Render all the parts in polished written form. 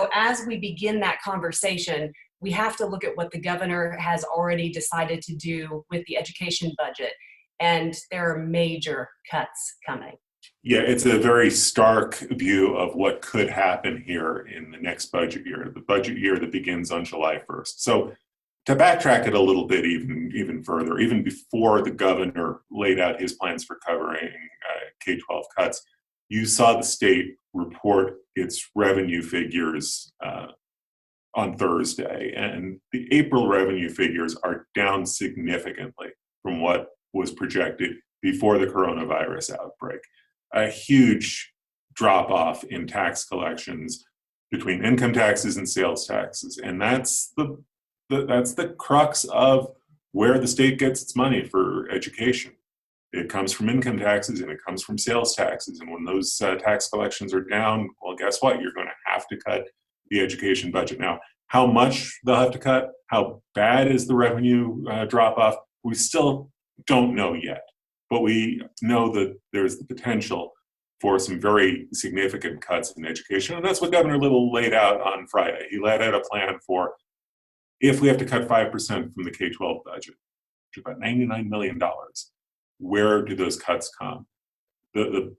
so as we begin that conversation, we have to look at what the governor has already decided to do with the education budget. And there are major cuts coming. Yeah, it's a very stark view of what could happen here in the next budget year, the budget year that begins on July 1st. So to backtrack it a little bit even further, even before the governor laid out his plans for covering K-12 cuts, you saw the state report its revenue figures on Thursday, and the April revenue figures are down significantly from what was projected before the coronavirus outbreak. A huge drop off in tax collections between income taxes and sales taxes, and that's the crux of where the state gets its money for education. It comes from income taxes and it comes from sales taxes, and when those tax collections are down, well, guess what? You're going to have to cut the education budget. Now, how much they'll have to cut, how bad is the revenue drop off, we still don't know yet. But we know that there's the potential for some very significant cuts in education. And that's what Governor Little laid out on Friday. He laid out a plan for if we have to cut 5% from the K-12 budget, which is about $99 million, where do those cuts come? The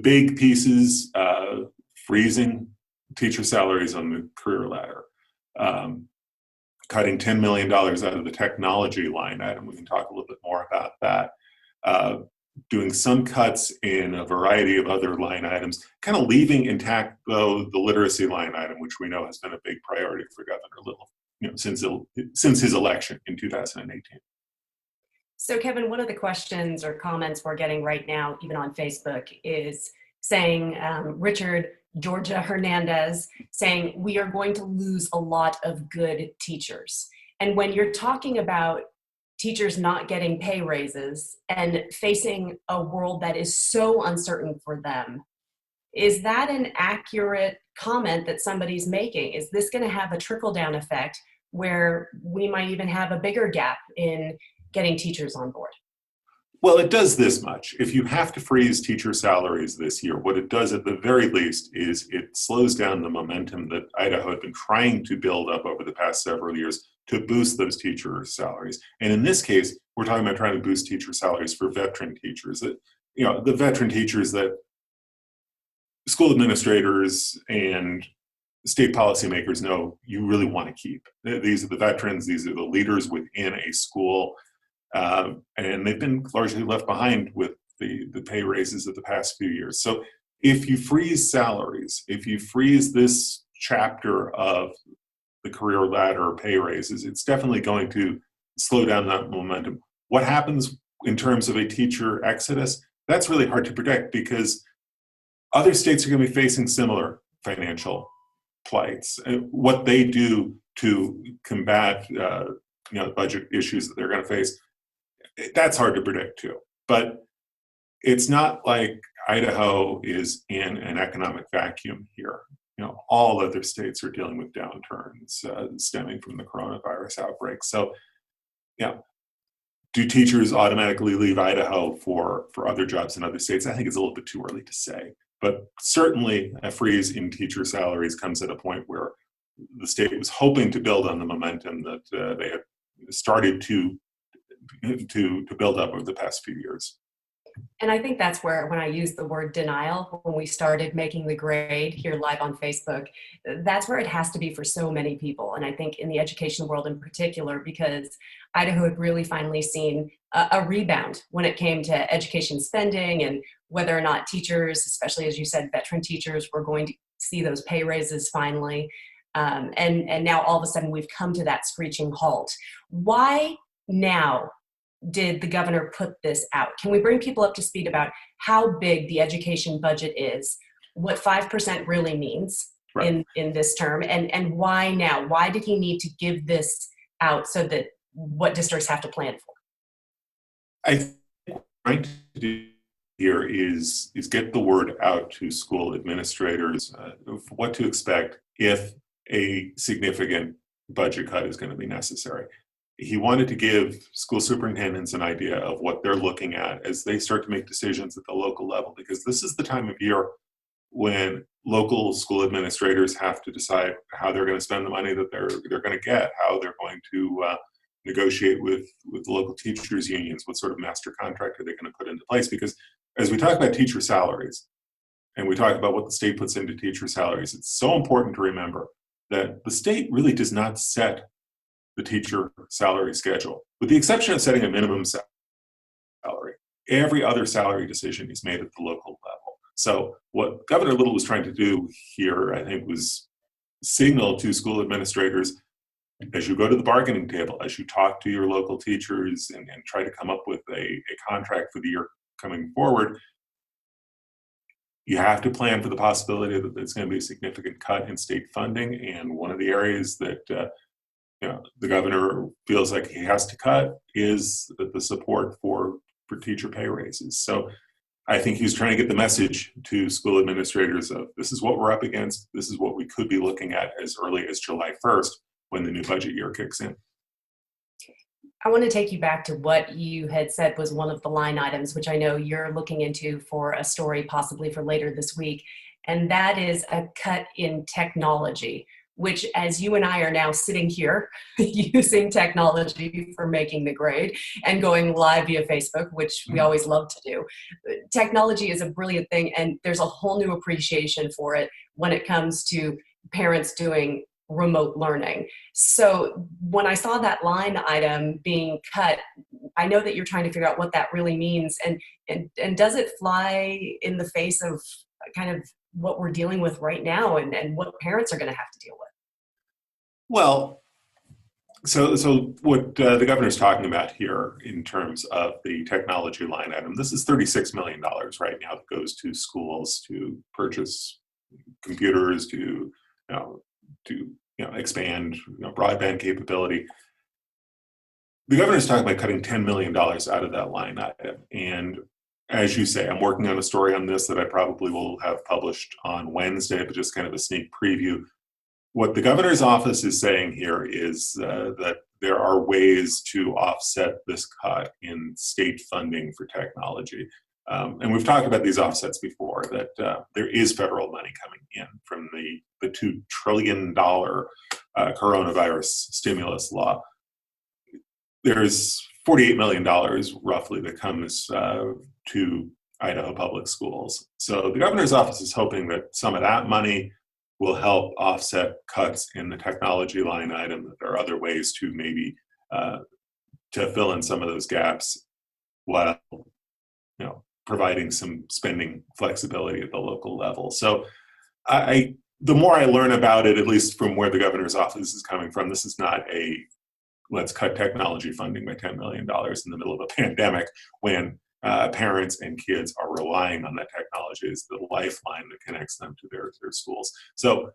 big pieces, freezing teacher salaries on the career ladder, cutting $10 million out of the technology line item. We can talk a little bit more about that. Doing some cuts in a variety of other line items, kind of leaving intact, though, the literacy line item, which we know has been a big priority for Governor Little, since his election in 2018. So, Kevin, one of the questions or comments we're getting right now, even on Facebook, is saying, Richard Georgia Hernandez saying, we are going to lose a lot of good teachers. And when you're talking about teachers not getting pay raises and facing a world that is so uncertain for them, is that an accurate comment that somebody's making? Is this going to have a trickle-down effect where we might even have a bigger gap in getting teachers on board? Well, it does this much. If you have to freeze teacher salaries this year, what it does at the very least is it slows down the momentum that Idaho had been trying to build up over the past several years to boost those teacher salaries. And in this case, we're talking about trying to boost teacher salaries for veteran teachers. The veteran teachers that school administrators and state policymakers know you really want to keep. These are the veterans, these are the leaders within a school, and they've been largely left behind with the pay raises of the past few years. So if you freeze salaries, if you freeze this chapter of the career ladder pay raises, it's definitely going to slow down that momentum. What happens in terms of a teacher exodus? That's really hard to predict because other states are going to be facing similar financial plights. What they do to combat the budget issues that they're going to face, that's hard to predict too. But it's not like Idaho is in an economic vacuum here. All other states are dealing with downturns stemming from the coronavirus outbreak. So, do teachers automatically leave Idaho for other jobs in other states? I think it's a little bit too early to say. But certainly a freeze in teacher salaries comes at a point where the state was hoping to build on the momentum that they had started to build up over the past few years. And I think that's where, when I use the word denial, when we started making the grade here live on Facebook, that's where it has to be for so many people. And I think in the education world in particular, because Idaho had really finally seen a rebound when it came to education spending and whether or not teachers, especially as you said, veteran teachers, were going to see those pay raises finally. And now all of a sudden we've come to that screeching halt. Why now did the governor put this out? Can we bring people up to speed about how big the education budget is, what 5% really means in this term, and why now? Why did he need to give this out so that what districts have to plan for? I think what we're trying to do here is get the word out to school administrators of what to expect if a significant budget cut is going to be necessary. He wanted to give school superintendents an idea of what they're looking at as they start to make decisions at the local level, because this is the time of year when local school administrators have to decide how they're going to spend the money that they're going to get, how they're going to negotiate with local teachers unions, what sort of master contract are they going to put into place? Because as we talk about teacher salaries, and we talk about what the state puts into teacher salaries, it's so important to remember that the state really does not set the teacher salary schedule, with the exception of setting a minimum salary. Every other salary decision is made at the local level. So what Governor Little was trying to do here, I think, was signal to school administrators, as you go to the bargaining table, as you talk to your local teachers and try to come up with a contract for the year coming forward, you have to plan for the possibility that there's going to be a significant cut in state funding. And one of the areas that the governor feels like he has to cut is the support for teacher pay raises. So I think he's trying to get the message to school administrators of, this is what we're up against. This is what we could be looking at as early as July 1st when the new budget year kicks in. I want to take you back to what you had said was one of the line items, which I know you're looking into for a story possibly for later this week, and that is a cut in technology, which, as you and I are now sitting here using technology for making the grade and going live via Facebook, which we always love to do. Technology is a brilliant thing, and there's a whole new appreciation for it when it comes to parents doing remote learning. So when I saw that line item being cut, I know that you're trying to figure out what that really means, and does it fly in the face of kind of what we're dealing with right now and what parents are going to have to deal with? Well, so what the governor's talking about here in terms of the technology line item, this is $36 million right now that goes to schools to purchase computers, to expand broadband capability. The governor's talking about cutting $10 million out of that line item. And as you say, I'm working on a story on this that I probably will have published on Wednesday, but just kind of a sneak preview. What the governor's office is saying here is that there are ways to offset this cut in state funding for technology. And we've talked about these offsets before, that there is federal money coming in from the $2 trillion coronavirus stimulus law. There's $48 million roughly that comes to Idaho public schools. So the governor's office is hoping that some of that money will help offset cuts in the technology line item, that there are other ways to maybe to fill in some of those gaps while providing some spending flexibility at the local level. So the more I learn about it, at least from where the governor's office is coming from, this is not a let's cut technology funding by $10 million in the middle of a pandemic when parents and kids are relying on that technology as the lifeline that connects them to their schools. So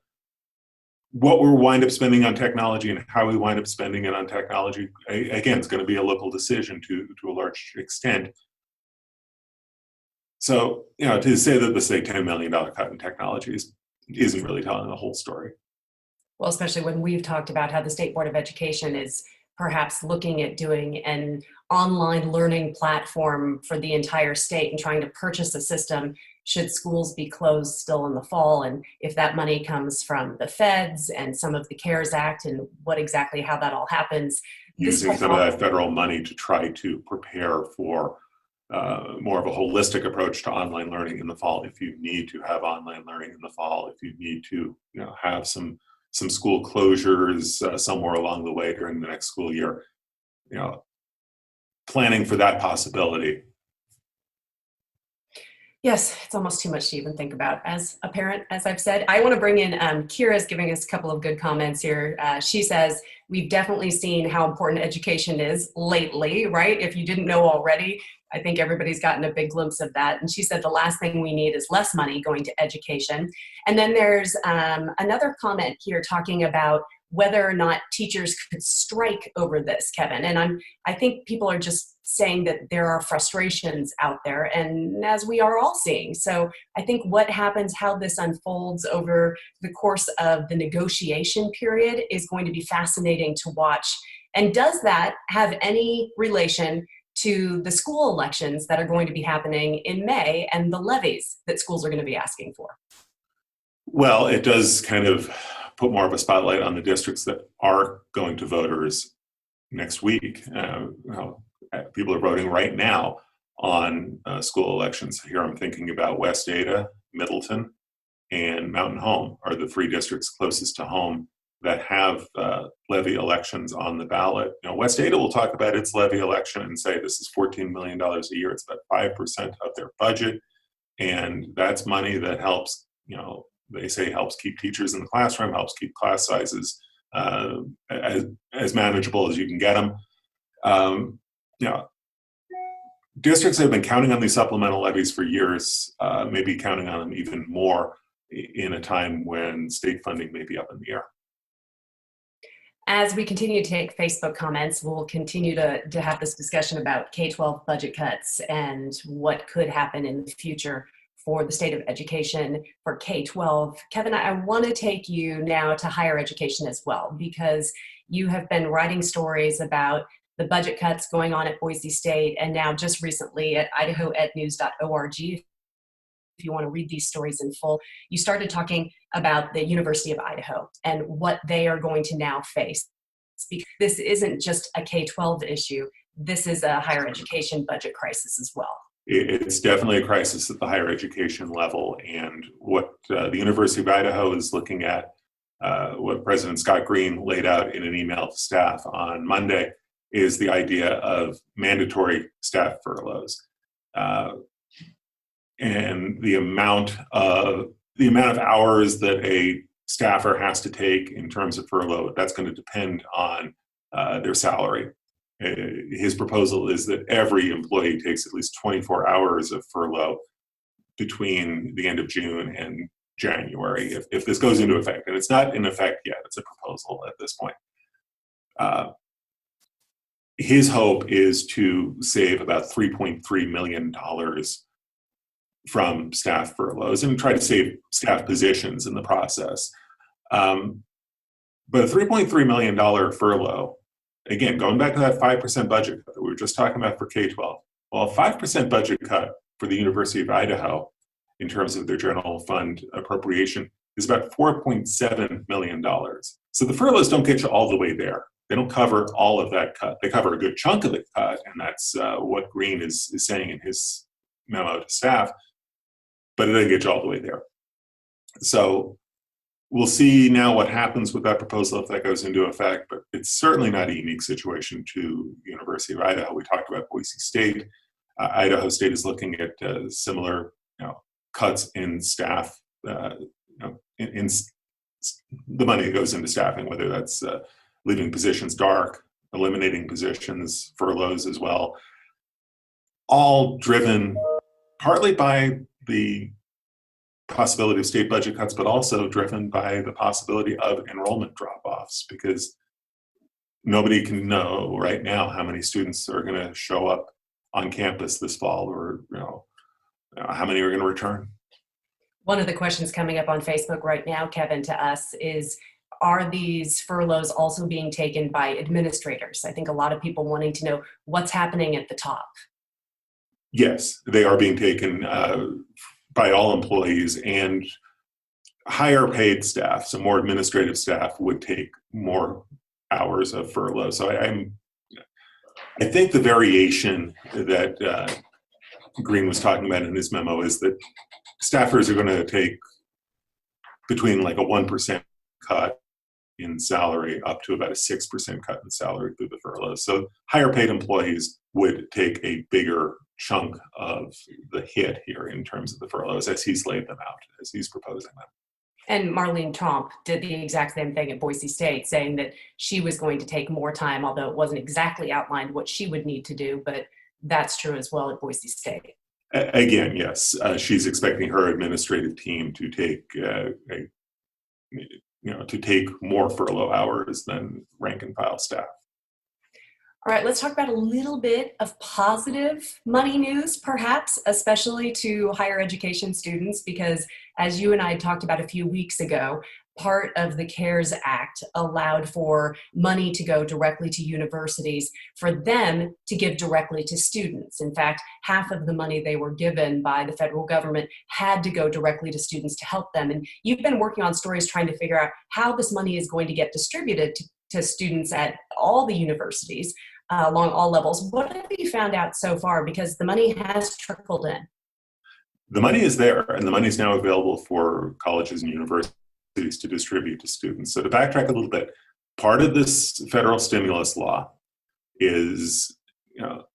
what we'll wind up spending on technology and how we wind up spending it on technology, again, it's going to be a local decision to a large extent. So, to say that this is a $10 million cut in technology isn't really telling the whole story. Well, especially when we've talked about how the State Board of Education is perhaps looking at doing an online learning platform for the entire state and trying to purchase a system should schools be closed still in the fall. And if that money comes from the feds and some of the CARES Act and how that all happens. Using some of that federal money to try to prepare for more of a holistic approach to online learning in the fall. If you need to have online learning in the fall, if you need to have some school closures somewhere along the way during the next school year, planning for that possibility. Yes, it's almost too much to even think about. As a parent, as I've said, I want to bring in Kira's giving us a couple of good comments here. She says, we've definitely seen how important education is lately, right? If you didn't know already, I think everybody's gotten a big glimpse of that. And she said the last thing we need is less money going to education. And then there's another comment here talking about whether or not teachers could strike over this, Kevin. And I think people are just saying that there are frustrations out there, and as we are all seeing. So I think what happens, how this unfolds over the course of the negotiation period is going to be fascinating to watch. And does that have any relation to the school elections that are going to be happening in May and the levies that schools are going to be asking for? Well, it does kind of put more of a spotlight on the districts that are going to voters next week. People are voting right now on school elections. Here I'm thinking about West Ada, Middleton, and Mountain Home are the three districts closest to home that have levy elections on the ballot. West Ada will talk about its levy election and say this is $14 million a year. It's about 5% of their budget. And that's money that helps, they say helps keep teachers in the classroom, helps keep class sizes as manageable as you can get them. Districts have been counting on these supplemental levies for years, maybe counting on them even more in a time when state funding may be up in the air. As we continue to take Facebook comments, we'll continue to have this discussion about K-12 budget cuts and what could happen in the future for the state of education for K-12. Kevin, I want to take you now to higher education as well, because you have been writing stories about the budget cuts going on at Boise State, and now just recently at idahoednews.org. If you want to read these stories in full, you started talking about the University of Idaho and what they are going to now face. Because this isn't just a K-12 issue, this is a higher education budget crisis as well. It's definitely a crisis at the higher education level, and what the University of Idaho is looking at, what President Scott Green laid out in an email to staff on Monday, is the idea of mandatory staff furloughs. And the amount of hours that a staffer has to take in terms of furlough, that's going to depend on their salary. His proposal is that every employee takes at least 24 hours of furlough between the end of June and January, if this goes into effect. And it's not in effect yet, it's a proposal at this point. His hope is to save about $3.3 million from staff furloughs and try to save staff positions in the process. But a $3.3 million furlough, again, going back to that 5% budget cut that we were just talking about for K-12, well, a 5% budget cut for the University of Idaho in terms of their general fund appropriation is about $4.7 million. So the furloughs don't get you all the way there. They don't cover all of that cut. They cover a good chunk of the cut, and that's what Green is saying in his memo to staff, but it doesn't get you all the way there. So we'll see now what happens with that proposal if that goes into effect, but it's certainly not a unique situation to the University of Idaho. We talked about Boise State. Idaho State is looking at similar cuts in staff, in the money that goes into staffing, whether that's leaving positions dark, eliminating positions, furloughs as well, all driven partly by the possibility of state budget cuts, but also driven by the possibility of enrollment drop-offs, because nobody can know right now how many students are going to show up on campus this fall, or how many are going to return. One of the questions coming up on Facebook right now, Kevin, to us is, are these furloughs also being taken by administrators? I think a lot of people wanting to know what's happening at the top. Yes, they are being taken by all employees, and higher paid staff, so more administrative staff, would take more hours of furlough. So I think the variation that Green was talking about in his memo is that staffers are going to take between like a 1% cut in salary up to about a 6% cut in salary through the furlough. So higher paid employees would take a bigger chunk of the hit here in terms of the furloughs as he's laid them out, as he's proposing them. And Marlene Tromp did the exact same thing at Boise State, saying that she was going to take more time, although it wasn't exactly outlined what she would need to do, but that's true as well at Boise State. Again, yes, she's expecting her administrative team to take to take more furlough hours than rank and file staff. All right, let's talk about a little bit of positive money news, perhaps, especially to higher education students, because as you and I talked about a few weeks ago, part of the CARES Act allowed for money to go directly to universities for them to give directly to students. In fact, half of the money they were given by the federal government had to go directly to students to help them. And you've been working on stories trying to figure out how this money is going to get distributed to students at all the universities along all levels. What have you found out so far? Because the money has trickled in. The money is there, and the money is now available for colleges and universities to distribute to students. So to backtrack a little bit, part of this federal stimulus law is going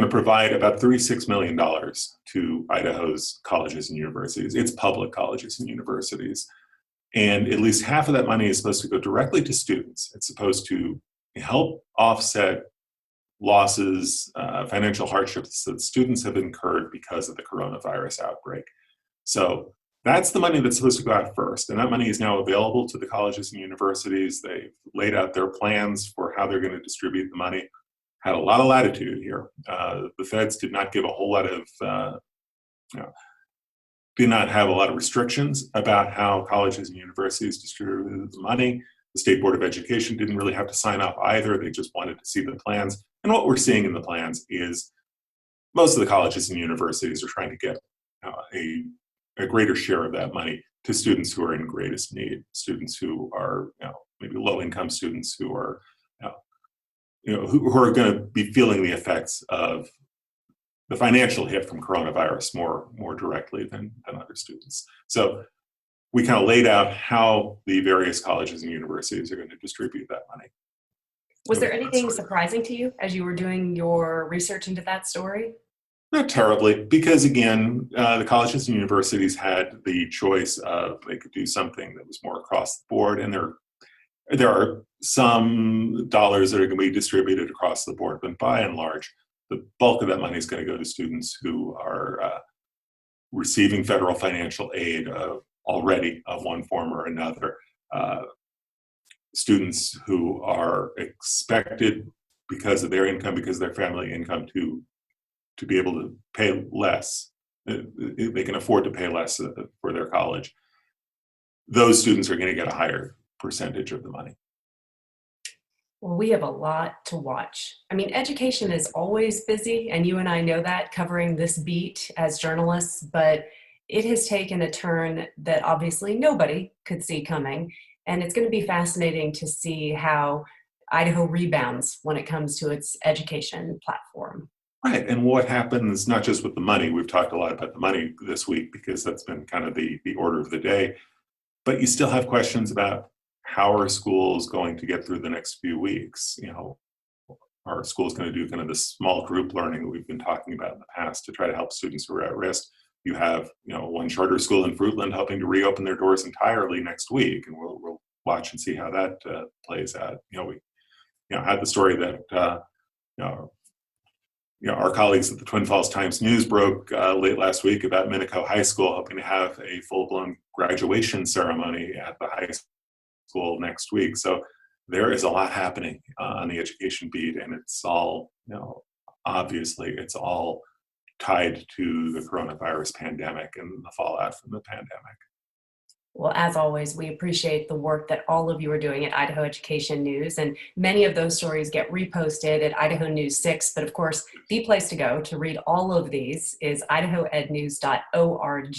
to provide about $36 million to Idaho's colleges and universities. It's public colleges and universities. And at least half of that money is supposed to go directly to students. It's supposed to help offset losses, financial hardships that students have incurred because of the coronavirus outbreak. So that's the money that's supposed to go out first. And that money is now available to the colleges and universities. They've laid out their plans for how they're going to distribute the money. Had a lot of latitude here. The feds did not give a whole lot of, did not have a lot of restrictions about how colleges and universities distributed the money. The State Board of Education didn't really have to sign off either. They just wanted to see the plans. And what we're seeing in the plans is most of the colleges and universities are trying to get a greater share of that money to students who are in greatest need, students who are maybe low-income students who are who are going to be feeling the effects of the financial hit from coronavirus more directly than other students. So we kind of laid out how the various colleges and universities are going to distribute that money. Was there anything surprising to you as you were doing your research into that story? Not terribly, because again, the colleges and universities had the choice of they could do something that was more across the board, and there are some dollars that are going to be distributed across the board, but by and large, the bulk of that money is going to go to students who are receiving federal financial aid already of one form or another. Students who are expected, because of their income, because of their family income, to be able to pay less. They can afford to pay less for their college. Those students are going to get a higher percentage of the money. Well, we have a lot to watch. I mean, education is always busy, and you and I know that, covering this beat as journalists, but it has taken a turn that obviously nobody could see coming. And it's going to be fascinating to see how Idaho rebounds when it comes to its education platform. Right, and what happens not just with the money, we've talked a lot about the money this week because that's been kind of the order of the day, but you still have questions about how are schools going to get through the next few weeks? Are schools going to do kind of this small group learning that we've been talking about in the past to try to help students who are at risk? You have, one charter school in Fruitland helping to reopen their doors entirely next week, and we'll watch and see how that plays out. We had the story that our colleagues at the Twin Falls Times News broke late last week about Minico High School hoping to have a full-blown graduation ceremony at the high school next week. So there is a lot happening on the education beat, and it's all, obviously it's all tied to the coronavirus pandemic and the fallout from the pandemic. Well, as always, we appreciate the work that all of you are doing at Idaho Education News, and many of those stories get reposted at Idaho News 6, but of course, the place to go to read all of these is idahoednews.org.